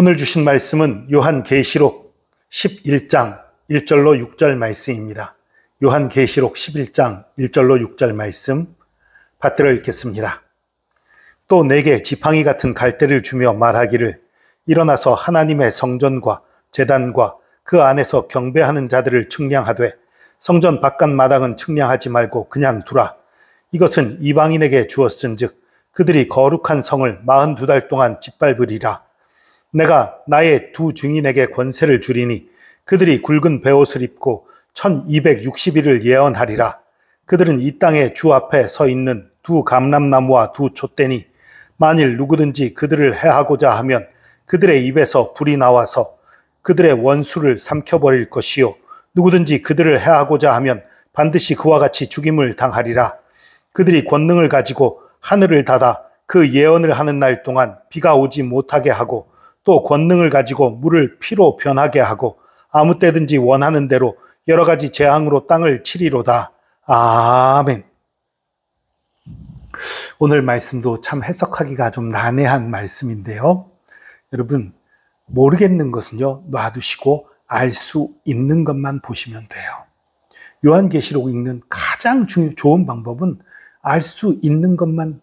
오늘 주신 말씀은 요한계시록 11장 1절로 6절 말씀입니다. 요한계시록 11장 1절로 6절 말씀 받들어 읽겠습니다. 또 내게 지팡이 같은 갈대를 주며 말하기를 일어나서 하나님의 성전과 제단과 그 안에서 경배하는 자들을 측량하되 성전 바깥 마당은 측량하지 말고 그냥 두라. 이것은 이방인에게 주었은즉 그들이 거룩한 성을 42달 동안 짓밟으리라. 내가 나의 두 증인에게 권세를 주리니 그들이 굵은 베옷을 입고 1260일을 예언하리라. 그들은 이 땅의 주 앞에 서 있는 두 감람나무와 두 촛대니 만일 누구든지 그들을 해하고자 하면 그들의 입에서 불이 나와서 그들의 원수를 삼켜버릴 것이요 누구든지 그들을 해하고자 하면 반드시 그와 같이 죽임을 당하리라. 그들이 권능을 가지고 하늘을 닫아 그 예언을 하는 날 동안 비가 오지 못하게 하고 또 권능을 가지고 물을 피로 변하게 하고 아무 때든지 원하는 대로 여러 가지 재앙으로 땅을 치리로다. 아멘. 오늘 말씀도 참 해석하기가 좀 난해한 말씀인데요. 여러분, 모르겠는 것은요, 놔두시고 알 수 있는 것만 보시면 돼요. 요한계시록 읽는 가장 좋은 방법은 알 수 있는 것만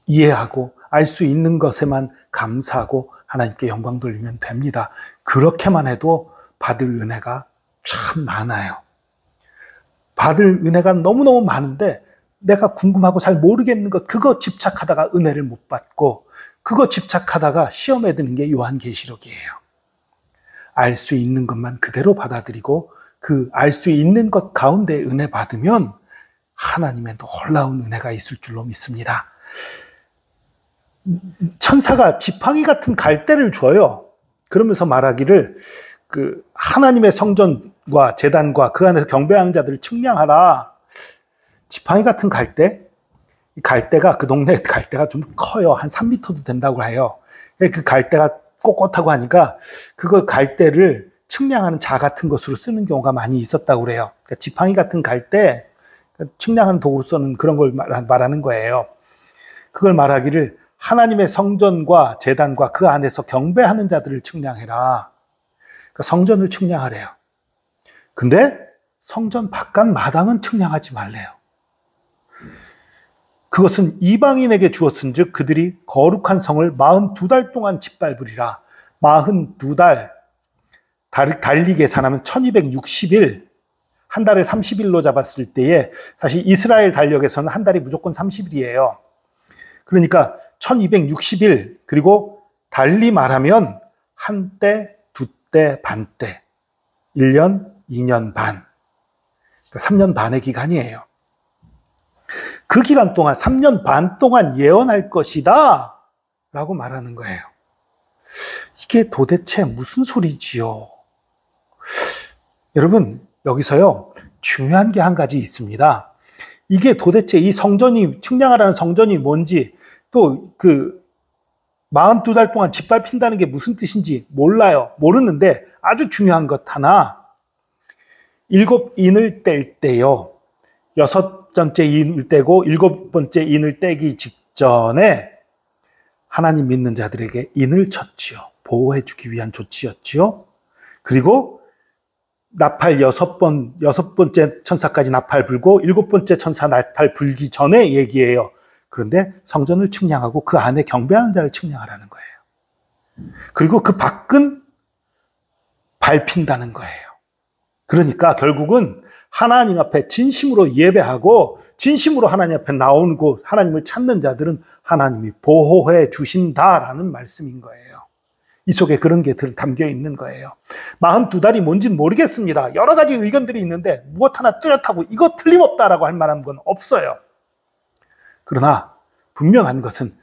이해하고 알 수 있는 것에만 감사하고 하나님께 영광 돌리면 됩니다. 그렇게만 해도 받을 은혜가 참 많아요. 받을 은혜가 너무너무 많은데 내가 궁금하고 잘 모르겠는 것, 그거 집착하다가 은혜를 못 받고 그거 집착하다가 시험에 드는 게 요한계시록이에요. 알 수 있는 것만 그대로 받아들이고 그 알 수 있는 것 가운데 은혜 받으면 하나님의 놀라운 은혜가 있을 줄로 믿습니다. 천사가 지팡이 같은 갈대를 줘요. 그러면서 말하기를 그 하나님의 성전과 제단과 그 안에서 경배하는 자들을 측량하라. 지팡이 같은 갈대? 갈대가 그 동네 갈대가 좀 커요. 한 3m도 된다고 해요. 그 갈대가 꼿꼿하고 하니까 그거 갈대를 측량하는 자 같은 것으로 쓰는 경우가 많이 있었다고 그래요. 그러니까 지팡이 같은 갈대, 측량하는 도구로 쓰는 그런 걸 말하는 거예요. 그걸 말하기를 하나님의 성전과 제단과 그 안에서 경배하는 자들을 측량해라. 그러니까 성전을 측량하래요. 근데 성전 바깥 마당은 측량하지 말래요. 그것은 이방인에게 주었은즉 그들이 거룩한 성을 42달 동안 짓밟으리라. 42달, 달리 계산하면 1260일, 한 달을 30일로 잡았을 때에 사실 이스라엘 달력에서는 한 달이 무조건 30일이에요. 그러니까 1260일, 그리고 달리 말하면 한 때, 두 때, 반 때, 1년, 2년 반, 그러니까 3년 반의 기간이에요. 그 기간 동안 3년 반 동안 예언할 것이다 라고 말하는 거예요. 이게 도대체 무슨 소리지요? 여러분, 여기서요 중요한 게 한 가지 있습니다. 이게 도대체 이 성전이, 측량하라는 성전이 뭔지, 또 그 42달 동안 짓밟힌다는 게 무슨 뜻인지 몰라요. 모르는데 아주 중요한 것 하나, 7인을 뗄 때요, 6번째 인을 떼고 7번째 인을 떼기 직전에 하나님 믿는 자들에게 인을 쳤지요. 보호해주기 위한 조치였지요. 그리고 나팔 6번째 천사까지 나팔 불고 7번째 천사 나팔 불기 전에 얘기해요. 그런데 성전을 측량하고 그 안에 경배하는 자를 측량하라는 거예요. 그리고 그 밖은 밟힌다는 거예요. 그러니까 결국은 하나님 앞에 진심으로 예배하고 진심으로 하나님 앞에 나오고 하나님을 찾는 자들은 하나님이 보호해 주신다라는 말씀인 거예요. 이 속에 그런 게 담겨 있는 거예요. 42달이 뭔지는 모르겠습니다. 여러 가지 의견들이 있는데 무엇 하나 뚜렷하고 이거 틀림없다라고 할 만한 건 없어요. 그러나 분명한 것은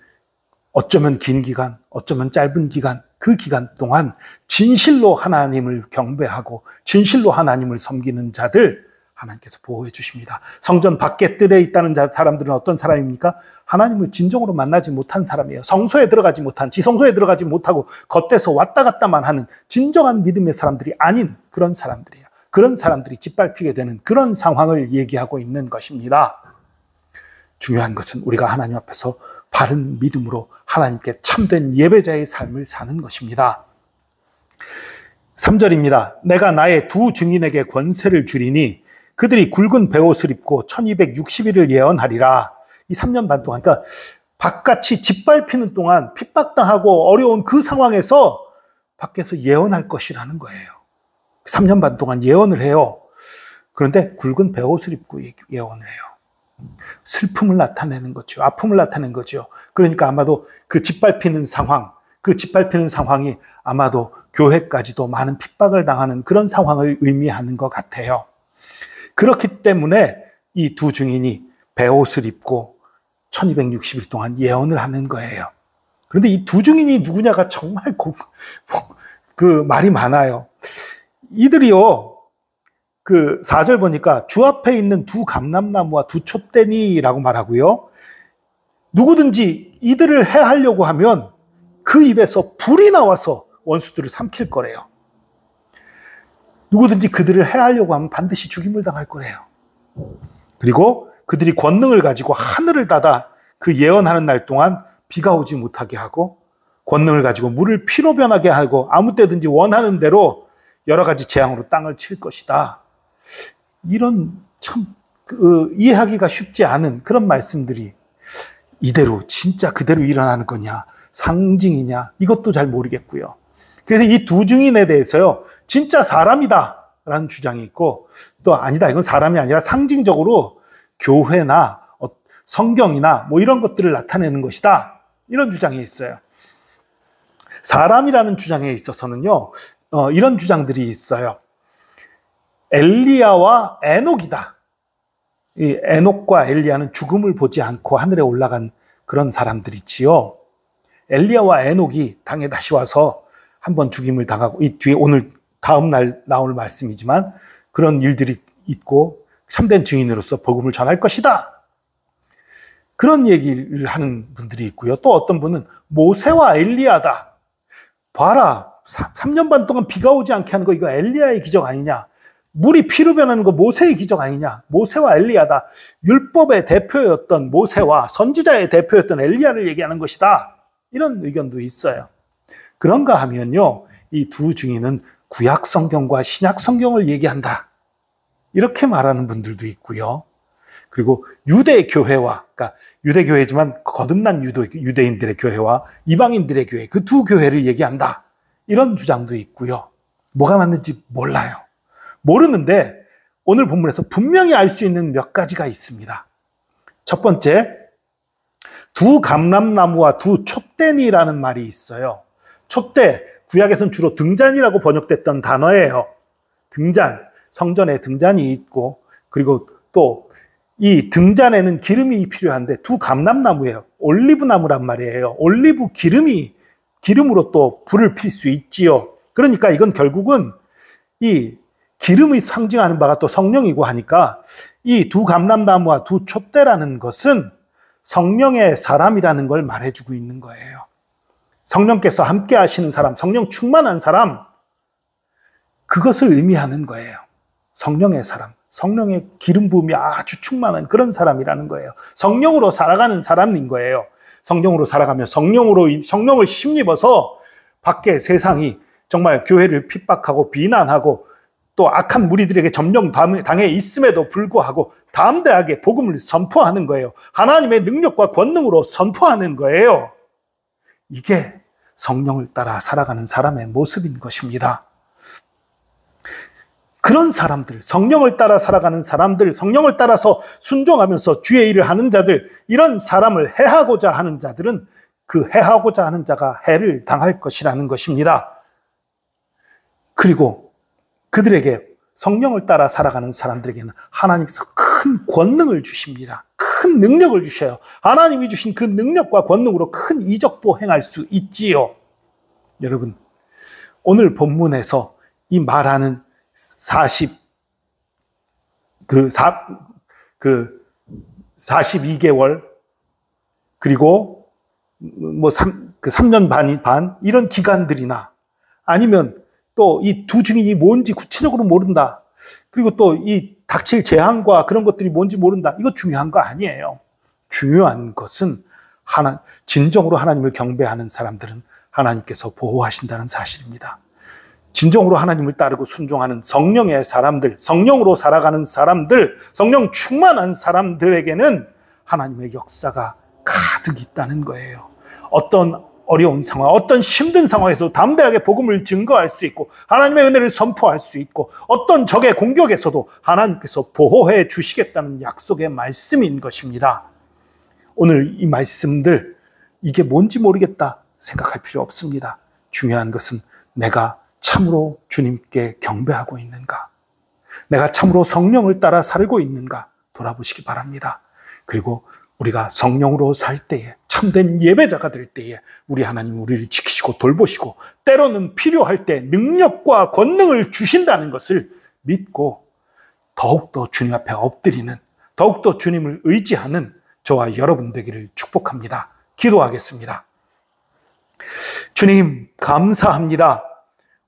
어쩌면 긴 기간, 어쩌면 짧은 기간, 그 기간 동안 진실로 하나님을 경배하고 진실로 하나님을 섬기는 자들 하나님께서 보호해 주십니다. 성전 밖에 뜰에 있다는 사람들은 어떤 사람입니까? 하나님을 진정으로 만나지 못한 사람이에요. 성소에 들어가지 못한, 지성소에 들어가지 못하고 겉에서 왔다 갔다만 하는 진정한 믿음의 사람들이 아닌 그런 사람들이에요. 그런 사람들이 짓밟히게 되는 그런 상황을 얘기하고 있는 것입니다. 중요한 것은 우리가 하나님 앞에서 바른 믿음으로 하나님께 참된 예배자의 삶을 사는 것입니다. 3절입니다. 내가 나의 두 증인에게 권세를 주리니 그들이 굵은 베옷을 입고 1260일을 예언하리라. 이 3년 반 동안, 그러니까 바깥이 짓밟히는 동안 핍박당하고 어려운 그 상황에서 밖에서 예언할 것이라는 거예요. 3년 반 동안 예언을 해요. 그런데 굵은 베옷을 입고 예언을 해요. 슬픔을 나타내는 거죠. 아픔을 나타내는 거죠. 그러니까 아마도 그 짓밟히는 상황이 아마도 교회까지도 많은 핍박을 당하는 그런 상황을 의미하는 것 같아요. 그렇기 때문에 이 두 증인이 베옷을 입고 1260일 동안 예언을 하는 거예요. 그런데 이 두 증인이 누구냐가 정말 말이 많아요. 이들이요, 4절 보니까 주 앞에 있는 두 감람나무와 두 촛대니라고 말하고요. 누구든지 이들을 해하려고 하면 그 입에서 불이 나와서 원수들을 삼킬 거래요. 누구든지 그들을 해하려고 하면 반드시 죽임을 당할 거래요. 그리고 그들이 권능을 가지고 하늘을 닫아 그 예언하는 날 동안 비가 오지 못하게 하고, 권능을 가지고 물을 피로 변하게 하고 아무 때든지 원하는 대로 여러 가지 재앙으로 땅을 칠 것이다. 이런 참 이해하기가 쉽지 않은 그런 말씀들이 이대로 진짜 그대로 일어나는 거냐, 상징이냐, 이것도 잘 모르겠고요. 그래서 이 두 증인에 대해서요, 진짜 사람이다 라는 주장이 있고, 또 아니다, 이건 사람이 아니라 상징적으로 교회나 성경이나 뭐 이런 것들을 나타내는 것이다, 이런 주장이 있어요. 사람이라는 주장에 있어서는요, 이런 주장들이 있어요. 엘리야와 에녹이다. 이 에녹과 엘리야는 죽음을 보지 않고 하늘에 올라간 그런 사람들이지요. 엘리야와 에녹이 당에 다시 와서 한번 죽임을 당하고, 이 뒤에 오늘 다음 날 나올 말씀이지만 그런 일들이 있고 참된 증인으로서 복음을 전할 것이다. 그런 얘기를 하는 분들이 있고요. 또 어떤 분은 모세와 엘리야다. 봐라, 3년 반 동안 비가 오지 않게 하는 거 이거 엘리야의 기적 아니냐. 물이 피로 변하는 거 모세의 기적 아니냐. 모세와 엘리야다. 율법의 대표였던 모세와 선지자의 대표였던 엘리야를 얘기하는 것이다. 이런 의견도 있어요. 그런가 하면요, 이 두 증인은 구약 성경과 신약 성경을 얘기한다. 이렇게 말하는 분들도 있고요. 그리고 유대 교회와, 그러니까 유대 교회지만 거듭난 유대인들의 교회와 이방인들의 교회, 그 두 교회를 얘기한다. 이런 주장도 있고요. 뭐가 맞는지 몰라요. 모르는데 오늘 본문에서 분명히 알 수 있는 몇 가지가 있습니다. 첫 번째, 두 감람나무와 두 촛대니라는 말이 있어요. 촛대, 구약에서는 주로 등잔이라고 번역됐던 단어예요. 등잔, 성전에 등잔이 있고, 그리고 또 이 등잔에는 기름이 필요한데 두 감람나무예요. 올리브나무란 말이에요. 올리브 기름으로 또 불을 필 수 있지요. 그러니까 이건 결국은 이 기름이 상징하는 바가 또 성령이고 하니까 이 두 감람나무와 두 촛대라는 것은 성령의 사람이라는 걸 말해주고 있는 거예요. 성령께서 함께 하시는 사람, 성령 충만한 사람, 그것을 의미하는 거예요. 성령의 사람, 성령의 기름 부음이 아주 충만한 그런 사람이라는 거예요. 성령으로 살아가는 사람인 거예요. 성령으로 살아가며 성령을 힘입어서 밖에 세상이 정말 교회를 핍박하고 비난하고 또 악한 무리들에게 점령 당해 있음에도 불구하고 담대하게 복음을 선포하는 거예요. 하나님의 능력과 권능으로 선포하는 거예요. 이게 성령을 따라 살아가는 사람의 모습인 것입니다. 그런 사람들, 성령을 따라 살아가는 사람들, 성령을 따라서 순종하면서 주의 일을 하는 자들, 이런 사람을 해하고자 하는 자들은 그 해하고자 하는 자가 해를 당할 것이라는 것입니다. 그리고 그들에게, 성령을 따라 살아가는 사람들에게는 하나님께서 큰 권능을 주십니다. 큰 능력을 주셔요. 하나님이 주신 그 능력과 권능으로 큰 이적도 행할 수 있지요. 여러분, 오늘 본문에서 이 말하는 42개월, 그리고 3년 반, 이런 기간들이나 아니면 또 이 두 증인이 뭔지 구체적으로 모른다. 그리고 또 이 닥칠 재앙과 그런 것들이 뭔지 모른다. 이거 중요한 거 아니에요. 중요한 것은 진정으로 하나님을 경배하는 사람들은 하나님께서 보호하신다는 사실입니다. 진정으로 하나님을 따르고 순종하는 성령의 사람들, 성령으로 살아가는 사람들, 성령 충만한 사람들에게는 하나님의 역사가 가득 있다는 거예요. 어떤 어려운 상황, 어떤 힘든 상황에서 담대하게 복음을 증거할 수 있고 하나님의 은혜를 선포할 수 있고 어떤 적의 공격에서도 하나님께서 보호해 주시겠다는 약속의 말씀인 것입니다. 오늘 이 말씀들, 이게 뭔지 모르겠다 생각할 필요 없습니다. 중요한 것은 내가 참으로 주님께 경배하고 있는가, 내가 참으로 성령을 따라 살고 있는가 돌아보시기 바랍니다. 그리고 우리가 성령으로 살 때에, 참된 예배자가 될 때에 우리 하나님 우리를 지키시고 돌보시고 때로는 필요할 때 능력과 권능을 주신다는 것을 믿고 더욱더 주님 앞에 엎드리는, 더욱더 주님을 의지하는 저와 여러분 되기를 축복합니다. 기도하겠습니다. 주님, 감사합니다.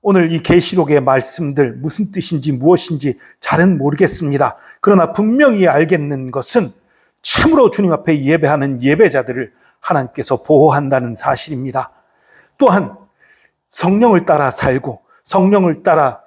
오늘 이 계시록의 말씀들 무슨 뜻인지 무엇인지 잘은 모르겠습니다. 그러나 분명히 알겠는 것은 참으로 주님 앞에 예배하는 예배자들을 하나님께서 보호한다는 사실입니다. 또한 성령을 따라 살고 성령을 따라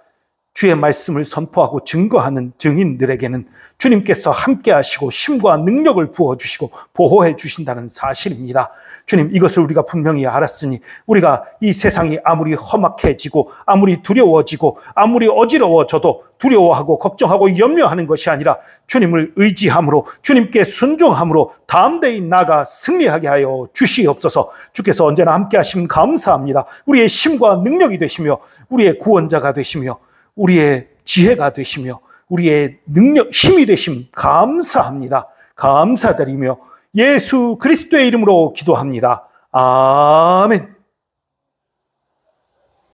주의 말씀을 선포하고 증거하는 증인들에게는 주님께서 함께 하시고 힘과 능력을 부어주시고 보호해 주신다는 사실입니다. 주님, 이것을 우리가 분명히 알았으니 우리가 이 세상이 아무리 험악해지고 아무리 두려워지고 아무리 어지러워져도 두려워하고 걱정하고 염려하는 것이 아니라 주님을 의지함으로 주님께 순종함으로 담대히 나아가 승리하게 하여 주시옵소서. 주께서 언제나 함께 하시면 감사합니다. 우리의 힘과 능력이 되시며 우리의 구원자가 되시며 우리의 지혜가 되시며 우리의 능력, 힘이 되심 감사합니다. 감사드리며 예수 그리스도의 이름으로 기도합니다. 아멘.